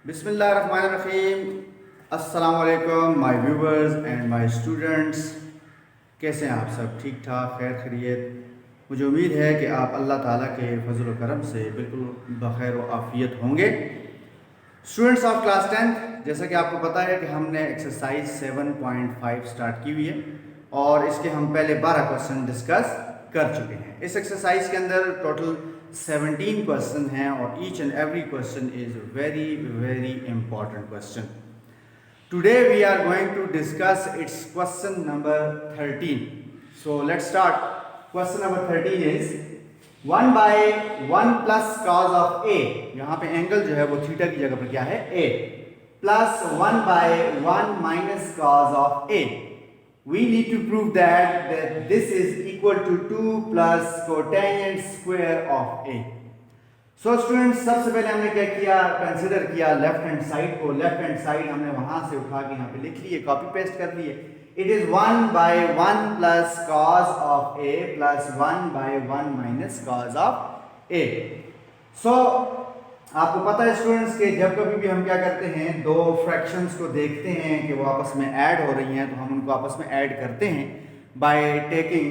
बिस्मिल्लाहिर्रहमानिर्रहीम। अस्सलाम वालेकुम my viewers and my students. कैसे हैं आप सब? ठीक ठाक, खैर खैरियत। मुझे उम्मीद है कि आप अल्लाह ताला के फजल व करम से बिल्कुल बखैर व आफ़ियत होंगे। स्टूडेंट्स ऑफ क्लास 10th, जैसा कि आपको पता है कि हमने एक्सरसाइज 7.5 स्टार्ट की हुई है और इसके हम पहले 12 क्वेश्चन डिस्कस कर चुके हैं। इस एक्सरसाइज के अंदर टोटल 17 क्वेश्चन हैं और each and every question is very very important question. Today we are going to discuss its question number 13। So let's start. Question number 13 is 1 by 1 plus cos of A. यहाँ पे angle जो है वो theta की जगह पर क्या है? A. Plus 1 by 1 minus cos of A. We need to prove that this is equal to 2 plus cotangent square of a. So students, सबसे पहले हमने क्या किया? कंसिडर किया लेफ्ट हैंड साइड को। लेफ्ट हैंड साइड हमने वहां से उठा के यहाँ पे लिख लिए, कॉपी पेस्ट कर लिए। It is 1 by 1 plus cos of A plus 1 by 1 minus cos of A. So आपको पता है स्टूडेंट्स के जब कभी भी हम क्या करते हैं, दो फ्रैक्शंस को देखते हैं कि वो आपस में ऐड हो रही हैं, तो हम उनको आपस में ऐड करते हैं by taking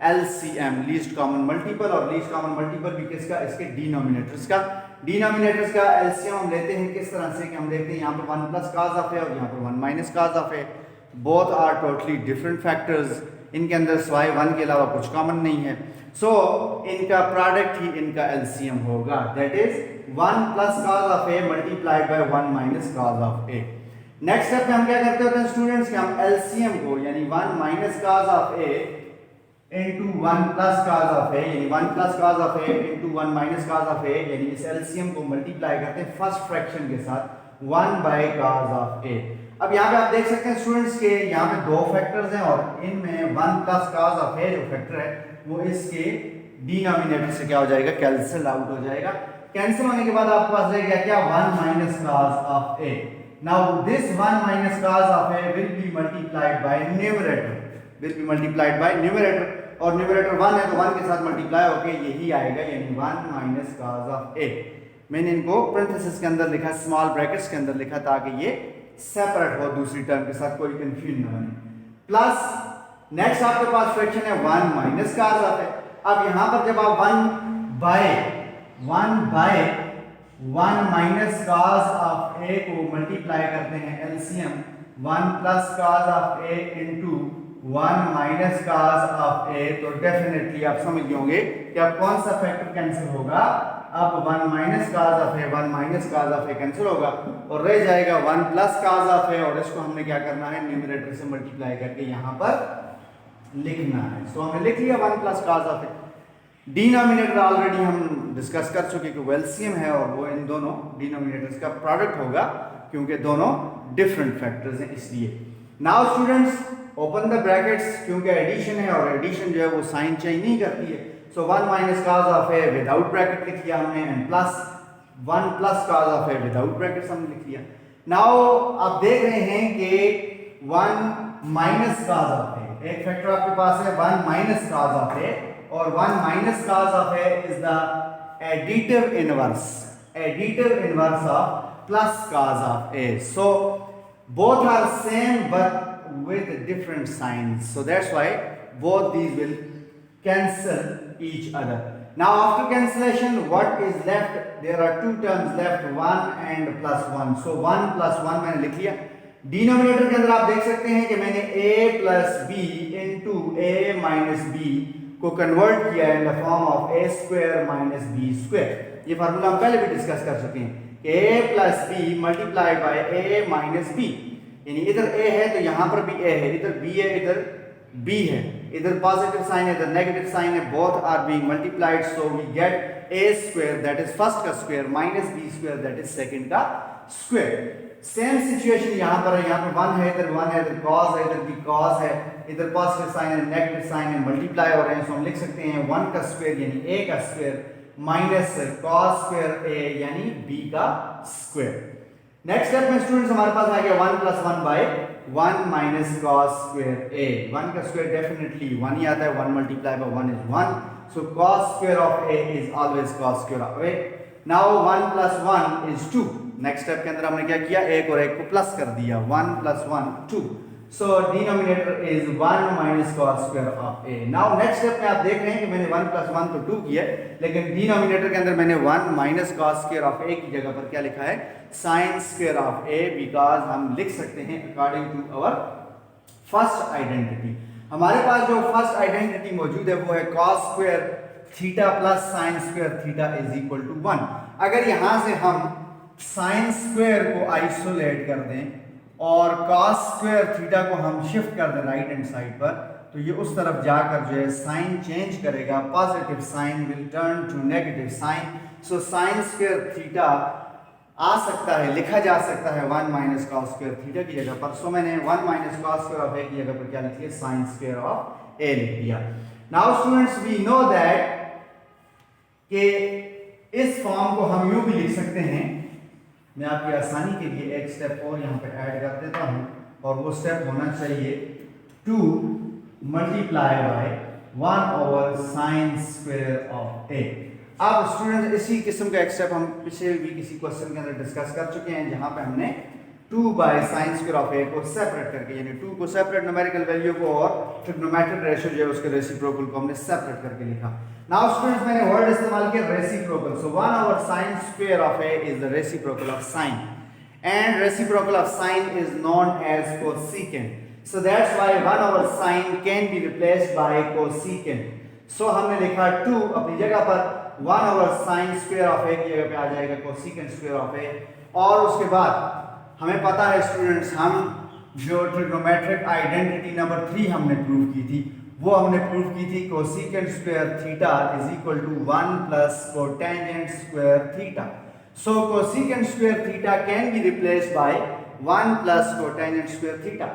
LCM, least common multiple. और लीस्ट कॉमन मल्टीपल भी किसका? इसके डिनोमिनेटर्स का। डिनोमिनेटर्स का LCM हम लेते हैं किस तरह से कि हम देखते हैं यहाँ पर 1 प्लस कॉज ऑफ ए और यहाँ पर 1 minus cos of A. Both are totally different factors. इनके अंदर सिवाय 1 के अलावा कुछ कॉमन नहीं है। सो इनका प्रोडक्ट ही इनका LCM होगा, that is 1 plus cos of A multiplied by 1 minus cos of A. Next step में हम क्या करते होते हैं स्टूडेंट्स कि हम LCM को यानी 1 minus cos of A into 1 plus cos of A, यानी 1 plus cos of A into 1 minus cos of A, यानी इस LCM को मल्टीप्लाई करते हैं फर्स्ट फ्रैक्शन के साथ 1 बाय कॉज ऑफ ए। अब यहाँ पे आप देख सकते हैं स्टूडेंट्स के यहाँ पे दो फैक्टर्स हैं और इनमें 1 प्लस कॉज ऑफ ए जो फैक्टर है वो इसके डिनोमिनेटर से क्या हो जाएगा? कैंसिल आउट हो जाएगा। कैंसिल होने के बाद आपके पास रहेगा क्या? 1 minus cos of A. Now this 1 minus cos of A will be multiplied by numerator, will B multiplied by numerator. और न्यूमरेटर 1 है तो 1 के साथ मल्टीप्लाई होके यही आएगा, यानी 1 माइनस कॉज ऑफ ए। मैंने इनको पेरेंथेसिस के अंदर लिखा, स्मॉल ब्रैकेट्स के अंदर लिखा ताकि ये सेपरेट हो दूसरी टर्म के साथ, कोई कंफ्यूजन न बने। प्लस नेक्स्ट आपके पास फ्रैक्शन है 1 माइनस कॉज ऑफ ए। अब यहां पर जब आप 1 by 1 minus cos of A को मल्टीप्लाई करते हैं LCM 1 plus cos of A into 1 minus cos of A, तो डेफिनेटली आप समझ गए होंगे कि अब कौन सा फैक्टर कैंसिल होगा। अब 1 minus cos of A 1 minus cos of A cancel होगा और रह जाएगा 1 प्लस कॉज ऑफ ए, और इसको हमने क्या करना है? न्यूमरेटर से मल्टीप्लाई करके यहां पर लिखना है। सो हमने लिख लिया 1 plus cos of A. Denominator already हम डिस्कस कर चुके कि वो LCM है और वो इन दोनों डिनोमिनेटर्स का प्रोडक्ट होगा क्योंकि दोनों डिफरेंट फैक्टर्स हैं इसलिए। Now students open the brackets, क्योंकि एडिशन है और एडिशन जो है वो साइन चेंज नहीं करती है। सो 1 minus cos of A without bracket लिख लिया हमने and plus 1 plus cos of A without brackets हमने लिख लिया। नाउ आप देख रहे हैं कि 1 माइनस कॉज ऑफ ए, एक फैक्टर आपके पास है 1 माइनस कॉज ऑफ ए, और 1 minus cos of A is the additive inverse of plus cos of A. So both are same but with different signs, so that's why both these will cancel each other. Now after cancellation what is left? There are two terms left, 1 and plus 1. so 1 plus 1 मैंने लिख लिया। Denominator के अंदर आप देख सकते हैं कि मैंने a plus b into a minus b को कन्वर्ट किया in the form of a square minus b square. ये फार्मूला हम पहले भी डिस्कस कर चुके हैं। a plus B multiply by a minus B, यानी इधर a है तो यहां पर भी a है, इधर b है इधर b है, इधर पॉजिटिव साइन है इधर नेगेटिव साइन है, both are being multiplied, so we get a square that is first का square minus b square that is second का स्क्वायर। सेम सिचुएशन यहां पर है, यहां पर 1 है इधर 1 है, इधर cos है इधर भी cos है, इधर पॉजिटिव साइन है नेगेटिव साइन है, मल्टीप्लाई हो रहे हैं, सो हम लिख सकते हैं 1 का स्क्वायर यानी a का square minus cos square a यानी b का स्क्वायर। नेक्स्ट स्टेप में स्टूडेंट्स हमारे पास आ गया 1 plus 1 by 1 minus cos square a। 1 का स्क्वायर डेफिनेटली 1 ही आता है, 1 multiply by 1 is 1, so cos square of a is always cos square of a। Now 1 plus 1 is 2। Next step के अंदर हमने क्या किया, एक और एक को प्लस कर दिया, 1 + 1 2. सो denominator is 1 minus cos square of A. Now next step में आप देख रहे हैं कि मैंने 1 + 1 तो 2 किया, लेकिन डिनोमिनेटर के अंदर मैंने 1 minus cos square of A की जगह पर क्या लिखा है, sine square of A, because हम लिख सकते हैं according to our first identity. हमारे पास जो फर्स्ट आइडेंटिटी मौजूद है वो है cos square theta plus sine square theta is equal to 1. अगर यहां से हम साइन स्क्वायर को आइसोलेट कर दें और कॉस स्क्वायर थीटा को हम शिफ्ट कर दें राइट हैंड साइड पर, तो ये उस तरफ जाकर जो है साइन चेंज करेगा, positive sign will turn to negative sign. So sign square theta आ सकता है, लिखा जा सकता है 1 माइनस कॉस स्क्वायर थीटा की जगह पर. सो मैंने 1 minus cos square of A की जगह पर क्या लिख दिया, साइन स्क्वायर ऑफ ए लिख दिया. Now students we know that कि इस फॉर्म को हम यूं भी लिख सकते हैं. मैं आपकी आसानी के लिए एक स्टेप और यहाँ पे ऐड कर देता हूँ, और वो स्टेप होना चाहिए 2 multiply by 1/sin square of A. अब स्टूडेंट इसी किस्म का एक स्टेप हम पिछले भी किसी क्वेश्चन के अंदर डिस्कस कर चुके हैं, जहाँ पे हमने 2/sin स्क्वायर ऑफ ए को सेपरेट करके, यानी 2 को सेपरेट न्यूमेरिकल वैल्यू को और ट्रिग्नोमेट्रिक रेशियो जो है उसके रेसिप्रोकल को हमने सेपरेट करके लिखा. नाउ स्टूडेंट्स मैंने वर्ड इस्तेमाल किया reciprocal. So 1/sin square of A is the reciprocal of sine, and reciprocal of sine is known as cosecant. So that's why 1/sin can be replaced by cosecant. So हमने लिखा 2 अपनी जगह पर, 1/sin square of A की जगह पे आ जाएगा cosecant square of ए. और उसके बाद हमें पता है स्टूडेंट्स, हम जो ट्रिग्नोमेट्रिक आइडेंटिटी नंबर 3 हमने प्रूव की थी, वो हमने प्रूव की थी cosecant square theta is equal to 1 plus cotangent square theta. So cosecant square theta can be replaced by 1 plus cotangent square theta.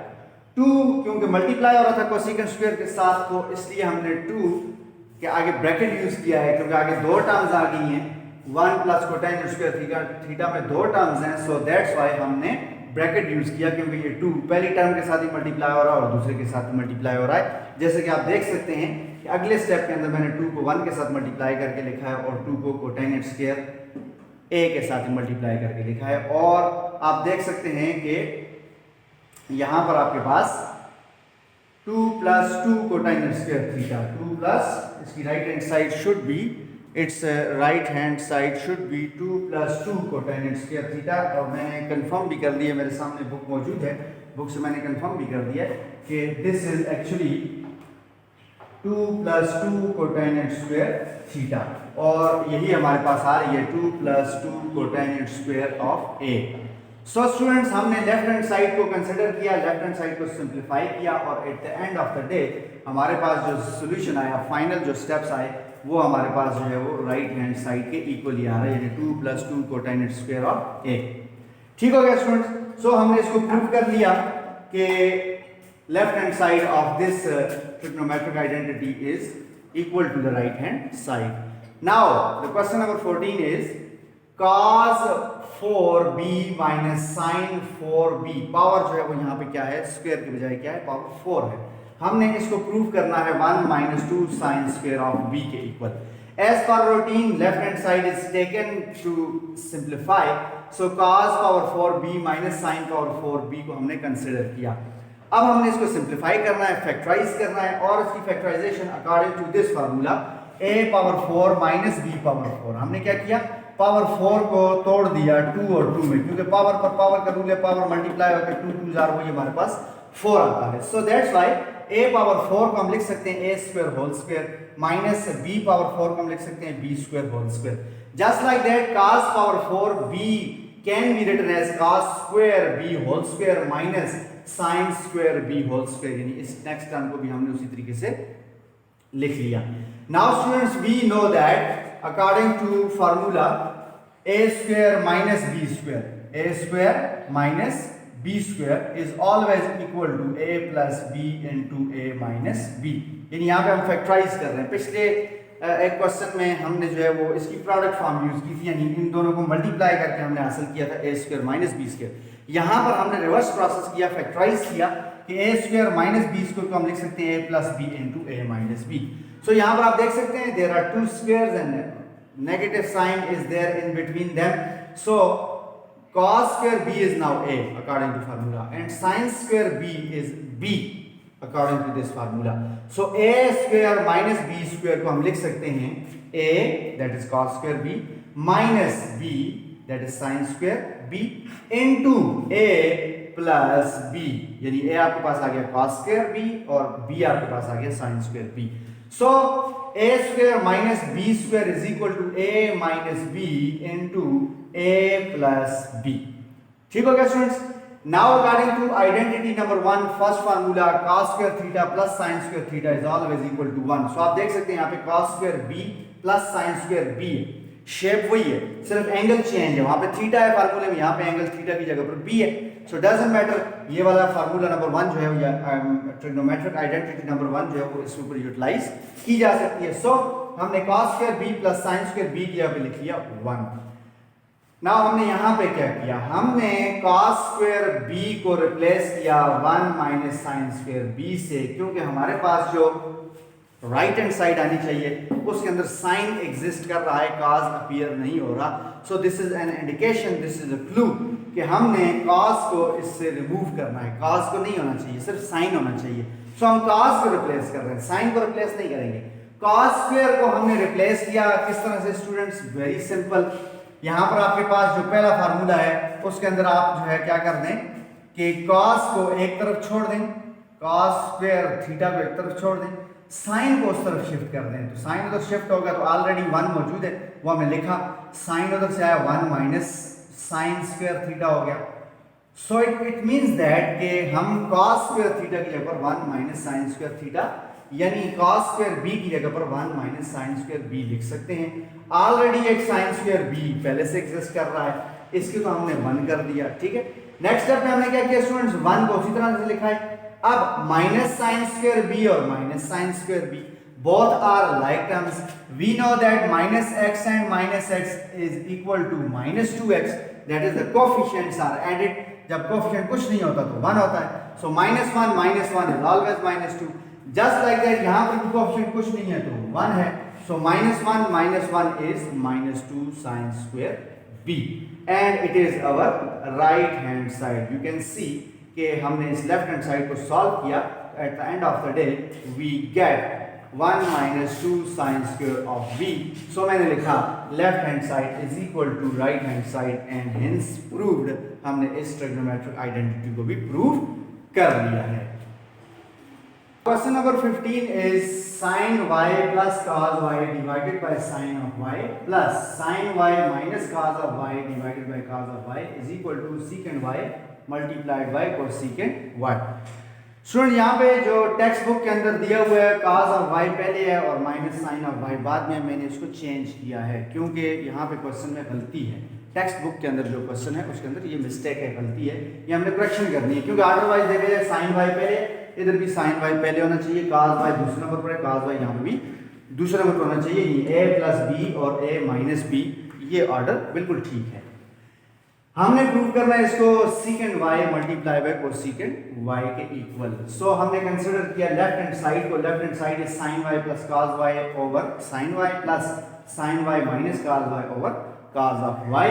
2 क्योंकि मल्टीप्लाई हो रहा था कोसेकेंट स्क्वायर के साथ, तो इसलिए हमने 2 के आगे ब्रैकेट यूज किया है, क्योंकि आगे 2 टर्म्स आ गई हैं. 1 प्लस कोटेंजेंट स्क्वायर थीटा में 2 टर्म्स हैं. सो दैट्स व्हाई हमने ब्रैकेट यूज किया, क्योंकि ये 2 पहली टर्म के साथ ही मल्टीप्लाई हो रहा है और दूसरे के साथ ही मल्टीप्लाई हो रहा है. जैसे कि आप देख सकते हैं कि अगले स्टेप के अंदर मैंने 2 को 1 के साथ मल्टीप्लाई करके लिखा है और 2 को कोटेंजेंट स्क्वायर ए के साथ ही मल्टीप्लाई करके लिखा है. और आप देख सकते हैं कि यहां पर आपके पास 2 + 2 कोटेंजेंट स्क्वायर थीटा, 2 प्लस इसकी right hand side should be, it's right hand side should be 2 + 2 cotangent square theta. और मैंने कंफर्म भी कर दिया, मेरे सामने बुक मौजूद है, बुक से मैंने कंफर्म भी कर दिया कि this is actually 2 + 2 cotangent square theta. और यही हमारे पास आ रही है 2 + 2 cotangent square of A. So students हमने लेफ्ट हैंड साइड को कंसिडर किया, लेफ्ट हैंड साइड को सिंप्लीफाई किया, और eight the end of the day हमारे पास जो सोल्यूशन आया, फाइनल जो स्टेप्स आए, वो हमारे पास जो है वो राइट हैंड साइड के इक्वली आ रहा है, यानी 2 + 2 कोटेंजेंट स्क्वायर ऑफ ए. ठीक हो गया स्टूडेंट्स. सो हमने इसको प्रूव कर लिया कि left hand side of this trigonometric identity is equal to the right hand side. Now the question number 14 is cos 4b minus sin 4b. Power जो है वो यहाँ पे क्या है, स्क्वायर के बजाय क्या है, पावर 4 है. हमने इसको प्रूव करना है 1 - 2 sin स्क्वायर ऑफ b के equal. As per routine left hand side is taken to simplify. So cos power 4b minus sin power 4b को हमने कंसिडर किया. अब हमने इसको सिंप्लीफाई करना है, फैक्टराइज करना है, और इसकी factorization according to this formula a power 4 minus b power 4. हमने क्या किया, पावर 4 को तोड़ दिया 2 और 2 में, क्योंकि पावर पर पावर का रूल है, पावर मल्टीप्लाई होकर 2 2 जार वही हमारे पास 4 आता है. So that's why a power 4 को हम लिख सकते हैं a square whole square minus b power 4 को हम लिख सकते हैं b square whole square. Just like that cos power 4 b can be written as cos square b whole square minus sin square b whole square. यानी इस next term को भी हमने उसी तरीके से लिख लिया. Now students we know that according to formula a square minus b square, a square minus b square is always equal to a plus b into a minus b. यानी यहाँ पे हम फैक्टराइज कर रहे हैं. पिछले एक क्वेश्चन में हमने जो है वो इसकी प्रोडक्ट फॉर्म यूज की थी, यानी इन दोनों को मल्टीप्लाई करके हमने हासिल किया था a square minus b square. यहाँ पर हमने रिवर्स प्रोसेस किया, फैक्टराइज किया कि a square minus b square को हम लिख सकते हैं a plus b into a minus b. So यहाँ पर आप देख सकते हैं there are two squares and negative sign is there in between them. So cos square b is now a according to formula and sin square b is b according to this formula. So a square minus b square को हम लिख सकते हैं a that is cos square b minus b that is sin square b into a plus b, यानी a आपके पास आ गया cos square b और b आपके पास आ गया sin square b. So a square minus b square is equal to a minus b into a plus b. ठीक हो गया students? Now according to identity number 1 first formula cos square theta plus sin square theta is always equal to 1. So आप देख सकते हैं यहाँ पे cos square b plus sin square b, shape वही है, सिर्फ एंगल चेंज है. वहां पे थीटा है फार्मूले में, यहाँ पे एंगल थीटा की जगह पर b है. सो डजंट मैटर, ये वाला फार्मूला नंबर 1 जो है या ट्रिग्नोमेट्रिक आइडेंटिटी नंबर 1 जो है वो इसके ऊपर यूटिलाइज की जा सकती है. सो हमने cos square b plus sin square b की यहाँ पे लिख लिया 1. नाउ हमने यहाँ पे क्या किया, हमने cos square b को रिप्लेस किया 1 माइनस sin square b से, क्योंकि हमारे पास जो राइट हैंड साइड आनी चाहिए उसके अंदर साइन एग्जिस्ट कर रहा है, cos अपीयर नहीं हो रहा. सो this is an indication, this is a clue कि हमने cos को इससे रिमूव करना है. cos को नहीं होना चाहिए, सिर्फ साइन होना चाहिए. सो हम cos को रिप्लेस कर रहे हैं, साइन को रिप्लेस नहीं करेंगे. cos स्क्वायर को हमने रिप्लेस किया किस तरह से स्टूडेंट्स, वेरी सिंपल. यहाँ पर आपके पास जो पहला फार्मूला है उसके अंदर आप जो है क्या कर दें कि cos को एक तरफ छोड़ दें, cos स्क्वायर थीटा को एक तरफ छोड़ दें, साइन को उस तरफ शिफ्ट कर दें. तो साइन उधर शिफ्ट होगा तो ऑलरेडी 1 मौजूद है, वो हमें लिखा. साइन उधर से आया 1 माइनस साइन स्क्वायर थीटा हो गया. सो इट मींस दैट कि हम cos स्क्वायर थीटा की जगह पर 1 माइनस साइन स्क्वायर थीटा यानी cos स्क्वायर b की जगह पर 1 माइनस साइन स्क्वायर b लिख सकते हैं. ऑलरेडी एक साइन स्क्वायर b पहले से एग्जिस्ट कर रहा है, इसकी तो हमने 1 कर दिया. ठीक है, नेक्स्ट स्टेप में हमने क्या किया स्टूडेंट्स, 1 को उसी तरह से लिखा है. अब माइनस साइन स्क्वायर b और minus sine square b both are like terms. We know that minus x and minus x is equal to minus 2x, that is the coefficients are added. जब coefficient कुछ नहीं होता तो 1 होता है. So minus 1 is always minus 2. Just like that यहाँ पर भी कोफिशिएंट कुछ नहीं है तो 1 है. So minus 1 is minus 2 sin square b and it is our right hand side. You can see कि हमने इस लेफ्ट हैंड साइड को सॉल्व किया. At the end of the day we get 1 minus 2 sine square of b. So मैंने लिखा left hand side is equal to right hand side and hence proved. हमने इस trigonometric identity को भी prove कर लिया है. Question number 15 is sin y plus cos y divided by sin of y plus sin y minus cos of y divided by cos of y is equal to secant y multiplied by cosecant y. Student यहाँ पे जो text book के अंदर दिया हुआ है cos of y पहले है और माइनस साइन ऑफ y बाद में, मैंने इसको चेंज किया है क्योंकि यहाँ पे क्वेश्चन में गलती है. टेक्स्ट बुक के अंदर जो क्वेश्चन है उसके अंदर ये मिस्टेक है, गलती है, ये हमने करेक्शन करनी है. क्योंकि अदरवाइज देखा जाए साइन y पहले, इधर भी साइन y पहले होना चाहिए, cos y दूसरे नंबर पर है, cos y यहाँ पे भी दूसरे नंबर पर होना चाहिए. a प्लस b और a माइनस b, ये ऑर्डर बिल्कुल ठीक है. हमने प्रूव करना है इसको secant y multiply by cosecant y के इक्वल. सो हमने कंसीडर किया लेफ्ट हैंड साइड को. Left hand side is sin y plus cos y over sin y plus sin y minus cos y over cos of y.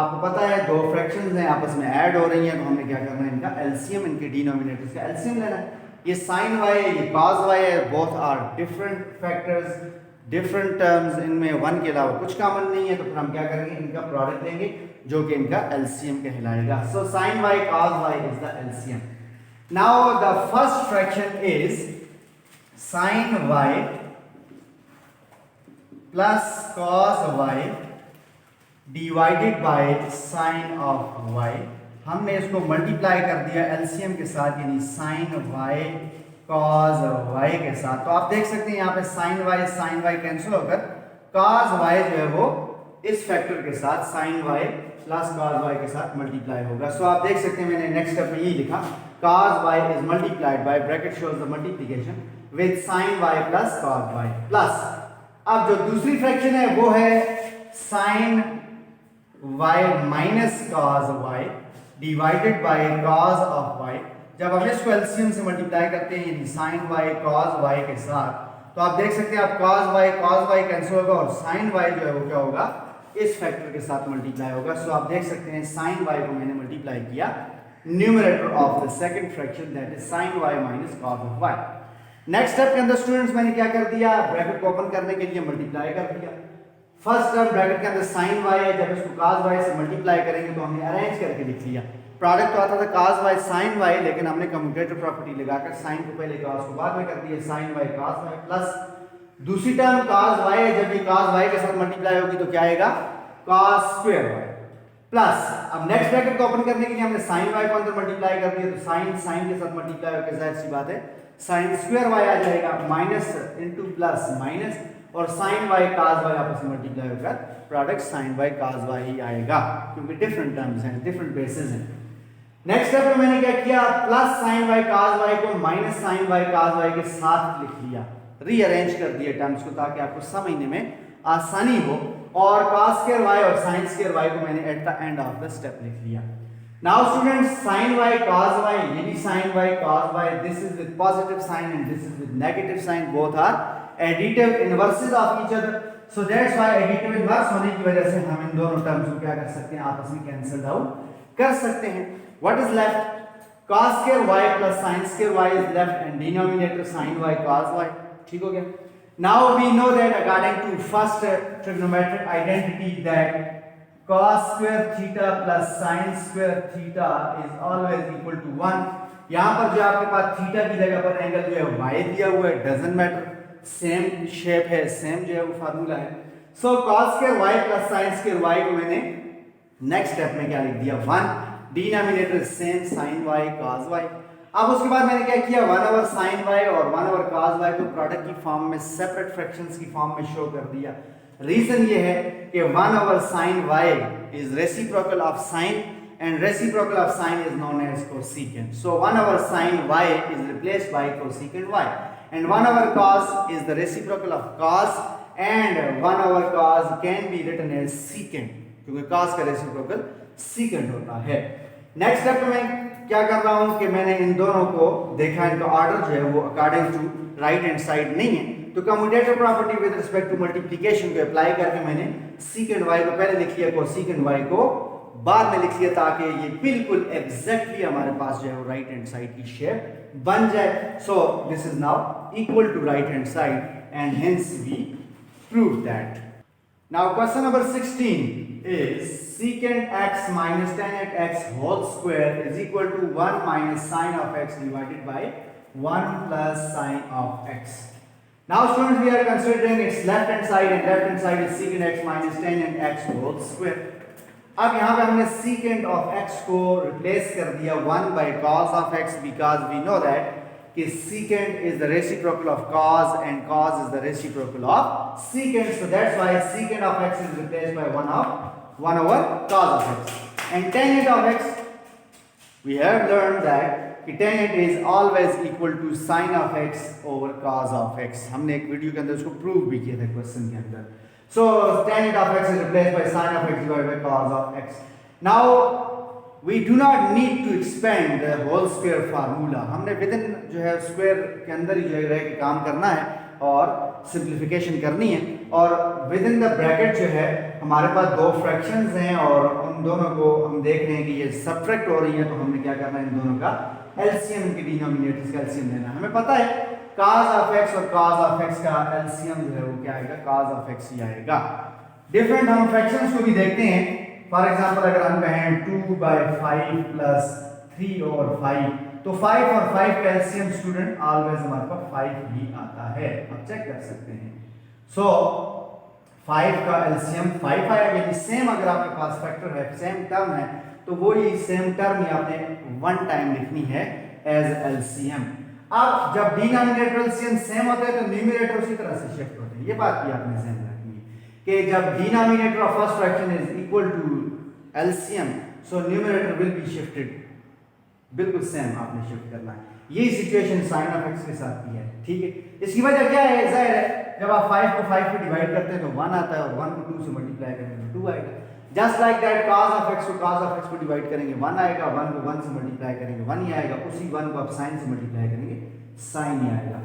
आपको पता है दो fractions हैं आपस में ऐड हो रही हैं, तो हमने क्या करना है इनका एलसीएम, इनके डिनोमिनेटर्स का एलसीएम लेना है. ये sin y है, ये cos y है, both are different factors, different terms, इनमें 1 के अलावा कुछ कॉमन नहीं है. तो फिर हम क्या करेंगे, इनका प्रोडक्ट लेंगे जो कि इनका एलसीएम कहलाएगा. सो sin y cos y is the LCM. Now the first fraction is sin y plus cos y divided by sin of y. हमने इसको मल्टीप्लाई कर दिया एलसीएम के साथ, यानी sin y cos y के साथ. तो आप देख सकते हैं यहाँ पे sin y कैंसिल होकर cos y जो है वो इस फैक्टर के साथ sin y plus cos y के साथ मल्टीप्लाई होगा. सो आप देख सकते हैं मैंने नेक्स्ट स्टेप में यही लिखा, cos y is multiplied bye, bracket shows the multiplication with sin y plus cos y plus. अब जो दूसरी फ्रैक्शन है वो है sin y minus cos y divided by cos of y. जब हम इसको एलसीएम से मल्टीप्लाई करते हैं यानी sin y cos y के साथ, तो आप देख सकते हैं आप cos y कैंसिल होगा और sin y जो है वो क्या होगा, इस फैक्टर के साथ मल्टीप्लाई होगा। सो आप देख सकते हैं sin y को मैंने मल्टीप्लाई किया numerator of the second fraction that is sin y minus cos of y। Next step के अंदर स्टूडेंट्स मैंने क्या कर दिया, ब्रैकेट को ओपन करने के लिए मल्टीप्लाई कर दिया। फर्स्ट टर्म ब्रैकेट के अंदर sin y है, जब इसको cos y से मल्टीप्लाई करेंगे तो हमने अरेंज करके लिख लिया। प्रोडक्ट तो आता था cos y sin y, लेकिन हमने कम्यूटेटर प्रॉपर्टी लगाकर sin को पहले cos को बाद में कर दिया, sin y cos y plus दूसरी टर्म cos y है, जब ये cos y के साथ मल्टीप्लाई होगी तो क्या आएगा cos स्क्वायर y प्लस, अब नेक्स्ट ब्रैकेट को ओपन करने के लिए हमने sin y को अंदर मल्टीप्लाई कर दिया, तो sin के साथ मल्टीप्लाई होकर जाहिर सी बात है sin स्क्वायर y आ जाएगा, माइनस इनटू प्लस माइनस, और sin y cos y आपस में मल्टीप्लाई होकर product sin y cos y ही आएगा, क्योंकि डिफरेंट टर्म्स हैं, डिफरेंट बेसिस हैं। नेक्स्ट स्टेप में मैंने क्या किया, plus sin y cos y को minus sin y cos y के साथ लिख लिया, रीअरेंज कर दिए टर्म्स को ताकि आपको समझने में आसानी हो, और cos स्क्वायर y और sin स्क्वायर y को मैंने eight the end of the step लिख लिया। Now students sin y cos y, ये भी sin y cos y, this is with positive sign and this is with negative sign, both are additive inverses of each other, so that's why additive inverse होने की वजह से हम इन दोनों terms को क्या कर सकते हैं, आपस में कैंसिल आउट कर सकते हैं। What is left, cos square y plus sin square y is left and denominator sin y cos y, ठीक हो गया। Now we know that according to first trigonometric identity that cos square theta plus sin square theta is always equal to 1। यहाँ पर जो आपके पास theta की जगह पर एंगल जो है y दिया हुआ है, डजंट मैटर, सेम शेप है, सेम जो है वो फार्मूला है। सो cos square y plus sin square y को मैंने नेक्स्ट स्टेप में क्या लिख दिया 1, denominator same sin y cos y। अब उसके बाद मैंने क्या किया, 1 ओवर sin y और 1 ओवर cos y को प्रोडक्ट की फॉर्म में, सेपरेट फ्रैक्शंस की फॉर्म में शो कर दिया। रीजन ये है कि 1 over sin y is reciprocal of sin and reciprocal of sin is known as cosecant, so 1 over sin y is replaced by cosecant y, and 1 over cos is the reciprocal of cos, and 1 over cos can be written as secant, क्योंकि cos का reciprocal secant होता है। Next step में क्या कर रहा हूं कि मैंने इन दोनों को देखा, इनका ऑर्डर जो है वो according to right hand side नहीं है, तो commutator property with respect to multiplication को अप्लाई करके मैंने secant y को पहले लिख लिया, cosecant y को बाद में लिख लिया, ताकि ये बिल्कुल एग्जैक्टली हमारे पास जो है वो राइट हैंड साइड की शेप बन जाए। So this is now equal to right hand side and hence we prove that. Now question number 16 is secant x minus tan x whole square is equal to 1 minus sin of x divided by 1 plus sin of x. Now students, we are considering its left hand side, and left hand side is secant x minus tan x whole square. अब यहाँ पे हमने secant of x को replace कर दिया 1 by cos of x, because we know that कि secant is the reciprocal of cos and cos is the reciprocal of secant, so that's why secant of x is replaced by 1 over cos of x, and tan of x we have learned that कि tan is always equal to sin of x over cos of x। हमने एक video के अंदर उसको prove भी किया था question के अंदर। So tan of x is replaced by sin of x divided by cos of x. Now we do not need to expand the whole square formula, हमने within जो है स्क्वायर के अंदर ही जो है रह के काम करना है और सिंप्लीफिकेशन करनी है, और विद इन द ब्रैकेट जो है हमारे पास दो फ्रैक्शंस हैं और उन दोनों को हम देख रहे हैं कि ये सब्ट्रैक्ट हो रही है, तो हमने क्या करना है, इन दोनों का एलसीएम के डिनोमिनेटर्स का एलसीएम लेना। हमें पता है cos of x और cos of x का एलसीएम जो है वो क्या आएगा, cos of x ही आएगा। डिफरेंट हम फ्रैक्शंस को भी देखते हैं, फॉर एग्जांपल अगर हम कहें 2/5 प्लस 3 over 5, तो 5 और 5 का एलसीएम स्टूडेंट ऑलवेज हमारे पास 5 ही आता है, आप चेक कर सकते हैं। सो 5 का एलसीएम 5 आया, यानी सेम अगर आपके पास फैक्टर है, सेम टर्म है, तो वो ही सेम टर्म ही आपने 1 टाइम लिखनी है एज एलसीएम। अब जब डिनोमिनेटर एलसीएम सेम होता है तो न्यूमरेटर उसी तरह से शिफ्ट होते हैं, ये बात भी आपने ध्यान रखनी है कि जब denominator of first fraction is equal to LCM, so numerator will be shifted, बिल्कुल सेम आपने शिफ्ट करना है। यही सिचुएशन साइन ऑफ एक्स के साथ भी है, ठीक है। इसकी वजह क्या है, जाहिर है जब आप 5 को 5 पे डिवाइड करते हैं तो 1 आता है, और 1 को 2 से मल्टीप्लाई करेंगे तो 2 आएगा। Just like that cos of x को cos of x को डिवाइड करेंगे 1 आएगा, 1 को 1 से मल्टीप्लाई करेंगे 1 ही आएगा, उसी 1 को आप sin से मल्टीप्लाई करेंगे sin ही आएगा।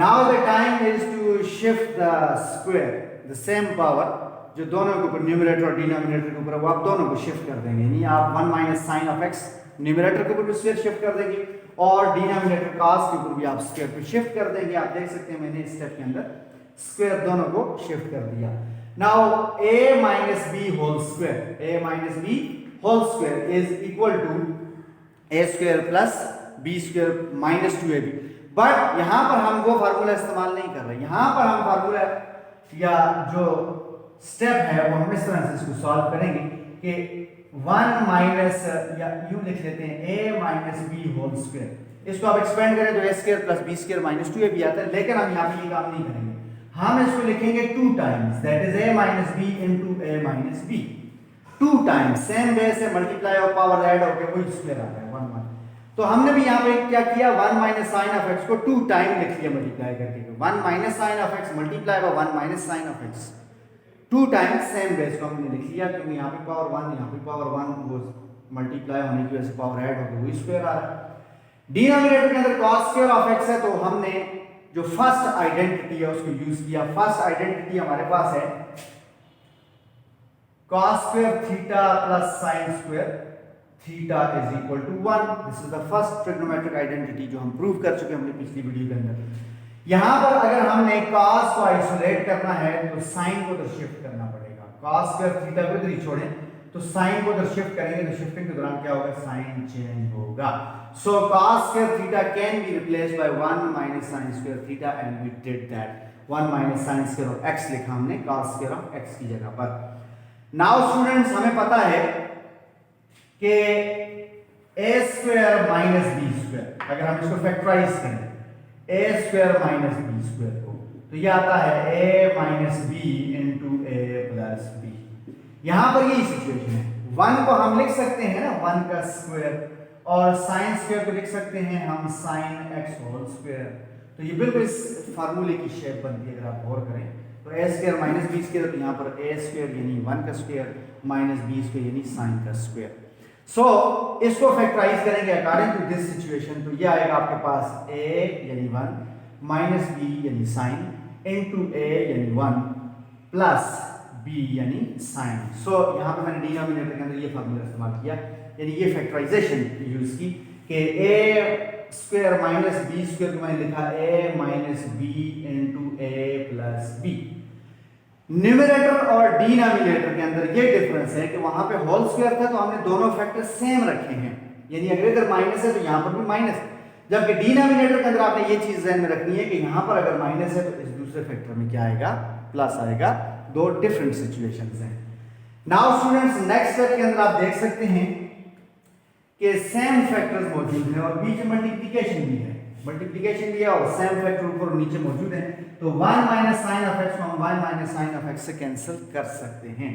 Now the time is to shift the square, the same power जो दोनों के ऊपर न्यूमरेटर और डिनोमिनेटर के ऊपर वो आप दोनों को शिफ्ट कर देंगे, यानी आप 1 minus sine of x numerator के ऊपर भी स्क्वायर शिफ्ट कर देंगे और डिनोमिनेटर कॉस के ऊपर भी आप स्क्वायर पे शिफ्ट कर देंगे। आप देख सकते हैं मैंने इस स्टेप के अंदर स्क्वायर दोनों को शिफ्ट कर दिया। Now a minus B whole square is equal to a square plus b square minus 2ab। But यहां पर हम वो फार्मूला इस्तेमाल नहीं कर रहे, यहां पर हम फार्मूला या जो स्टेप है वो हम इस तरह से इसको सॉल्व करेंगे कि 1 माइनस या यूं लिख लेते हैं a minus B whole square. इसको आप एक्सपेंड करें तो a square plus b square minus 2ab आता है, लेकिन हम यहाँ पे ये काम नहीं करेंगे, हम इसको लिखेंगे 2 times, that is a minus B into a minus B. 2 times same way से मल्टीप्लाई और पावर ऐड होकर वही स्क्वायर आता है 1 1। तो हमने भी यहाँ पे क्या किया, 1 माइनस साइन ऑफ एक्स को 2 टाइम लिख लिया मल्टीप्लाई करके। 1 minus sine of x multiply by 1 minus sine of x 2 times same base को हमने लिख लिया, क्योंकि यहाँ पे पावर 1 यहाँ पे पावर 1 वो मल्टीप्लाई होने की वजह से पावर ऐड होकर वही स्क्वायर आ रहा है। डिनोमिनेटर के अंदर cos स्क्वायर ऑफ x है, तो हमने जो फर्स्ट आइडेंटिटी है उसको यूज किया। फर्स्ट आइडेंटिटी हमारे पास है cos square theta plus sin square theta is equal to 1। This is the first trigonometric identity जो हम प्रूव कर चुके हैं अपनी पिछली वीडियो के अंदर। यहां पर अगर हमने cos को आइसोलेट करना है तो sin को तो शिफ्ट करना पड़ेगा। cos स्क्वायर थीटा को इधर ही छोड़ें तो sin को तो शिफ्ट करेंगे, तो शिफ्टिंग के दौरान क्या होगा, sin चेंज होगा। So cos square theta can be replaced by 1 minus sin square theta and we did that. 1 minus sin square of x लिखा हमने cos स्क्वायर ऑफ x की जगह पर। नाउ स्टूडेंट्स हमें पता है कि a square minus b square, अगर हम इसको फैक्टराइज करें a square minus b square को, तो ये आता है a minus b into a plus b। यहां पर यही सिचुएशन है, 1 को हम लिख सकते हैं ना 1 का स्क्वायर, और साइन स्क्वायर को लिख सकते हैं हम साइन x होल स्क्वायर। तो ये बिल्कुल इस फार्मूले की शेप बनती है अगर आप गौर करें तो a square minus b square, तो यहाँ पर a स्क्वायर यानी 1 का स्क्वायर माइनस b स्क्वायर यानी साइन का स्क्वायर। सो इसको फैक्टराइज करेंगे अकॉर्डिंग टू दिस सिचुएशन, तो ये आएगा आपके पास a यानी 1 माइनस b यानी साइन इनटू a यानी 1 प्लस b यानी साइन। सो यहाँ पे मैंने डिनोमिनेटर के अंदर ये फार्मूला इस्तेमाल किया, यानी ये फैक्टराइजेशन यूज की कि a square minus b square को मैंने लिखा a minus b into a plus b। Numerator और डिनोमिनेटर के अंदर ये डिफरेंस है कि वहां पे होल स्क्वायर था तो हमने दोनों फैक्टर सेम रखे हैं, यानी अगर इधर माइनस है तो यहां पर भी माइनस, जबकि डिनोमिनेटर के अंदर आपने ये चीज ध्यान में रखनी है कि यहां पर अगर माइनस है तो इस दूसरे फैक्टर में क्या आएगा, प्लस आएगा। दो डिफरेंट सिचुएशंस हैं। नाउ स्टूडेंट्स नेक्स्ट स्टेप के अंदर आप देख सकते हैं कि सेम फैक्टर्स मौजूद हैं और बीच में मल्टीप्लिकेशन भी है, मल्टीप्लिकेशन भी है और सेम फैक्टर ऊपर और नीचे मौजूद है, तो 1 माइनस साइन ऑफ एक्स को हम 1 माइनस साइन ऑफ एक्स से कैंसिल कर सकते हैं।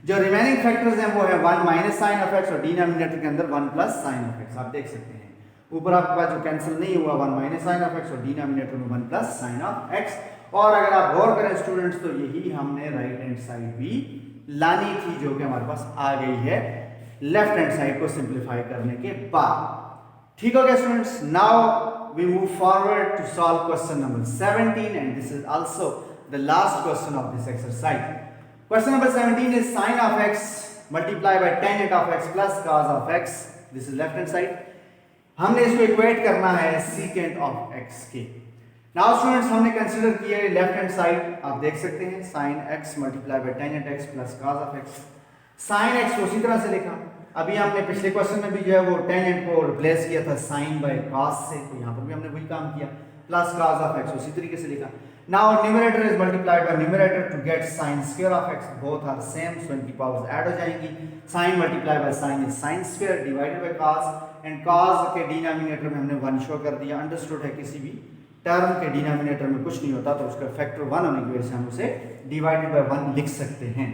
जो रिमेनिंग फैक्टर्स हैं वो है 1 माइनस साइन ऑफ एक्स और डिनोमिनेटर के अंदर 1 प्लस साइन ऑफ एक्स। आप देख सकते हैं ऊपर आपके पास जो कैंसिल नहीं हुआ 1 माइनस साइन ऑफ एक्स और डिनोमिनेटर में 1 प्लस साइन ऑफ एक्स। और अगर आप गौर करें स्टूडेंट्स तो यही हमने राइट हैंड साइड भी लानी थी, जो कि हमारे पास आ गई है लेफ्ट हैंड साइड को सिंप्लीफाई करने के बाद। ठीक हो गया students. Now we move forward to solve question number 17, and this is also the last question of this exercise. Question number 17 is sin of x multiplied by tan of x plus cos of x. This is left hand side. हमने इसको equate करना है secant of x के। Now students हमने consider किया है left hand side, आप देख सकते हैं sin x multiplied by tan x plus cos of x। sin x को उसी तरह से लिखा, अभी हमने पिछले क्वेश्चन में भी जो है वो टेंजेंट को रिप्लेस किया था साइन बाय कॉस से, तो यहाँ पर भी हमने वही काम किया, प्लस कॉस ऑफ एक्स उसी तरीके से लिखा। Now numerator is multiplied by numerator to get sine square of x, both are same so इनकी पावर्स ऐड हो जाएंगी। Sine multiply by sine is sine square divided by cos, and cos के denominator में हमने 1 show कर दिया। Understood है किसी भी टर्म के डिनोमिनेटर में कुछ नहीं होता तो उसका फैक्टर 1 होने की वजह से हम उसे डिवाइडेड बाय 1 लिख सकते हैं।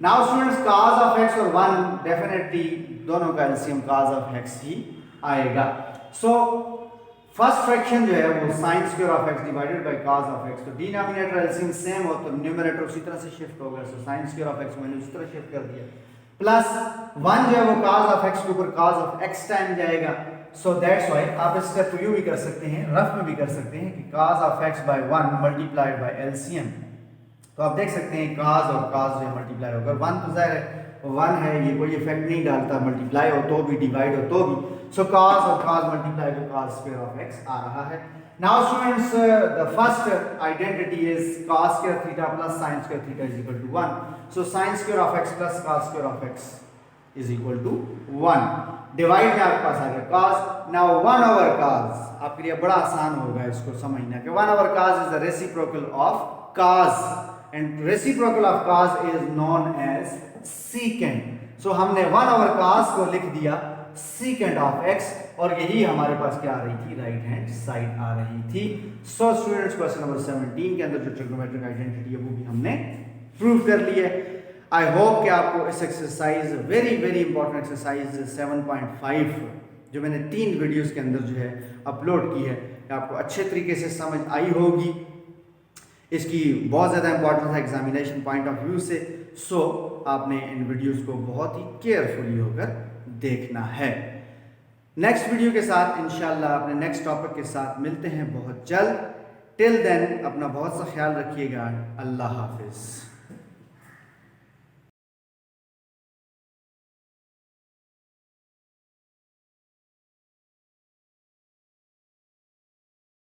Now students cos of x और 1 डेफिनेटली दोनों का एलसीएम cos of x ही आएगा। सो फर्स्ट फ्रैक्शन जो है वो sin square of x divided by cos of x, तो डिनोमिनेटर एलसीएम सेम हो तो न्यूमरेटर उसी तरह से शिफ्ट होगा, सो sin स्क्वायर ऑफ x मैंने उसी तरह शिफ्ट कर दिया, प्लस 1 जो है वो cos of x के ऊपर cos of x टाइम जाएगा। सो दैट्स व्हाई आप इस स्टेप को यूं भी कर सकते हैं, रफ में भी कर सकते हैं कि cos of x by 1 multiplied by LCM तो आप देख सकते हैं काज और काज जो मल्टीप्लाई होकर 1 तो ज़ाहिर है 1 है, ये कोई इफेक्ट नहीं डालता, मल्टीप्लाई हो तो भी डिवाइड हो तो भी। सो काज और काज मल्टीप्लाई तो काज स्क्वायर ऑफ x आ रहा है। Now students, the first identity is cos square theta plus sin square theta is equal to 1। So sin square of x plus cos square of x is equal to 1। Divide में आपके पास आ गया cos। Now 1 over cos आपके लिए बड़ा आसान होगा इसको समझना कि 1 over cos is the reciprocal of cos and reciprocal of cos is known as secant. So हमने 1 over cos को लिख दिया secant of x और यही हमारे पास क्या आ रही थी, राइट हैंड साइड आ रही थी। सो स्टूडेंट्स, क्वेश्चन नंबर 17 के अंदर जो ट्रिग्नोमेट्रिक आइडेंटिटी है वो भी हमने प्रूव कर ली है। आई होप कि आपको इस exercise, very very important exercise 7.5 जो मैंने 3 वीडियोस के अंदर जो है अपलोड की है, आपको अच्छे तरीके से समझ आई होगी। इसकी बहुत ज़्यादा इंपॉर्टेंस है एग्जामिनेशन पॉइंट ऑफ व्यू से। सो आपने इन वीडियोस को बहुत ही केयरफुली होकर देखना है। नेक्स्ट वीडियो के साथ इंशाल्लाह अपने नेक्स्ट टॉपिक के साथ मिलते हैं बहुत जल्द। टिल देन अपना बहुत सा ख्याल रखिएगा। अल्लाह हाफिज़।